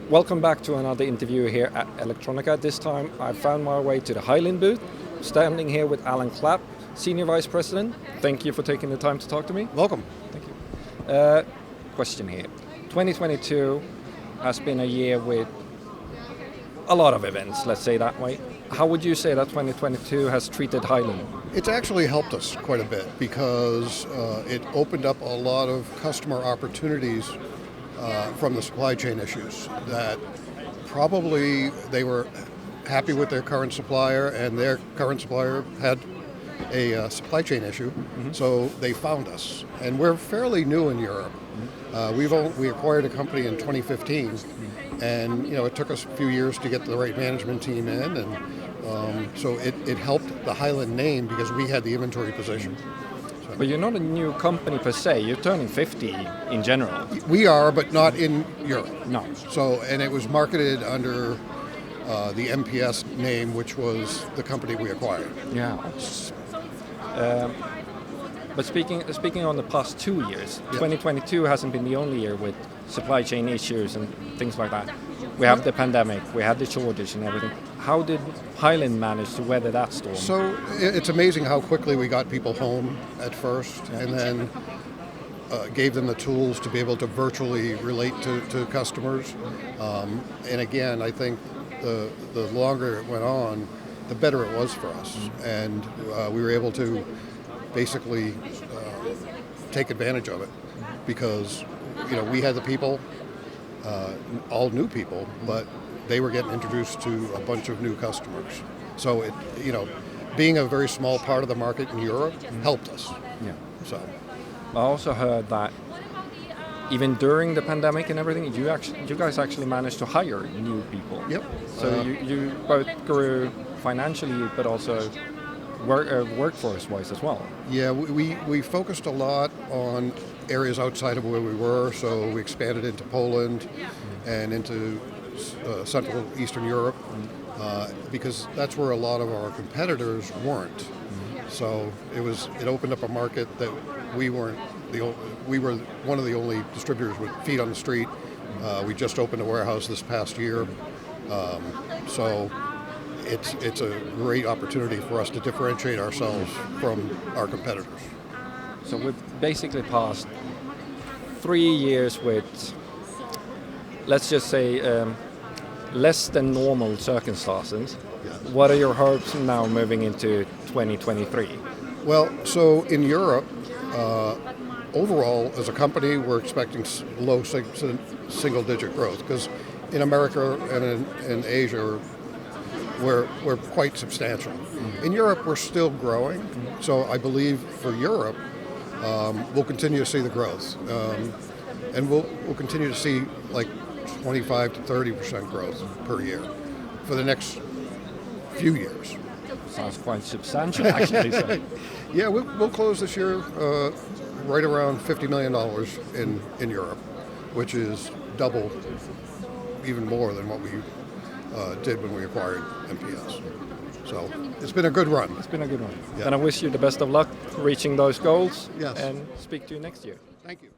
Welcome back to another interview here at Electronica. This time I found my way to the Heiland booth, standing here with Clapp, Senior Vice President. Thank you for taking the time to talk to me. Welcome. Thank you. Question here. 2022 has been a year with a lot of events, let's say that way. How would you say that 2022 has treated Heiland? It's actually helped us quite a bit because it opened up a lot of customer opportunities from the supply chain issues that probably they were happy with their current supplier and their current supplier had a supply chain issue, so they found us. And we're fairly new in Europe. We acquired a company in 2015, and it took us a few years to get the right management team in, and so it helped the Heiland name because we had the inventory position. But you're not a new company per se. You're turning 50 in general. We are, but not in Europe. No. So, and it was marketed under the MPS name, which was the company we acquired. Yeah. But speaking on the past 2 years, 2022 hasn't been the only year with supply chain issues and things like that. We have the pandemic, we had the shortage and everything. How did Heiland manage to weather that storm? So it's amazing how quickly we got people home at first, and then gave them the tools to be able to virtually relate to customers. And again, I think the longer it went on, the better it was for us. And we were able to basically take advantage of it because we had the people, all new people, but they were getting introduced to a bunch of new customers. So being a very small part of the market in Europe helped us. Yeah. So I also heard that even during the pandemic and everything, you guys actually managed to hire new people. Yep. So you both grew financially, but also workforce-wise as well. Yeah, we focused a lot on areas outside of where we were, so we expanded into Poland and into Central Eastern Europe because that's where a lot of our competitors weren't. So it opened up a market that we were one of the only distributors with feet on the street. We just opened a warehouse this past year, so it's a great opportunity for us to differentiate ourselves from our competitors. So we've basically passed 3 years with, let's just say, less than normal circumstances. Yes. What are your hopes now moving into 2023? Well, so in Europe, overall, as a company, we're expecting low single-digit growth because in America and in Asia, we're quite substantial. In Europe, we're still growing, so I believe for Europe, we'll continue to see the growth, and we'll continue to see like 25 to 30% growth per year for the next few years. Sounds quite substantial, actually. So. Yeah, we'll close this year right around $50 million in Europe, which is double, even more than what we did when we acquired MPS. So it's been a good run. It's been a good run. Yeah. And I wish you the best of luck reaching those goals. Yes. And speak to you next year. Thank you.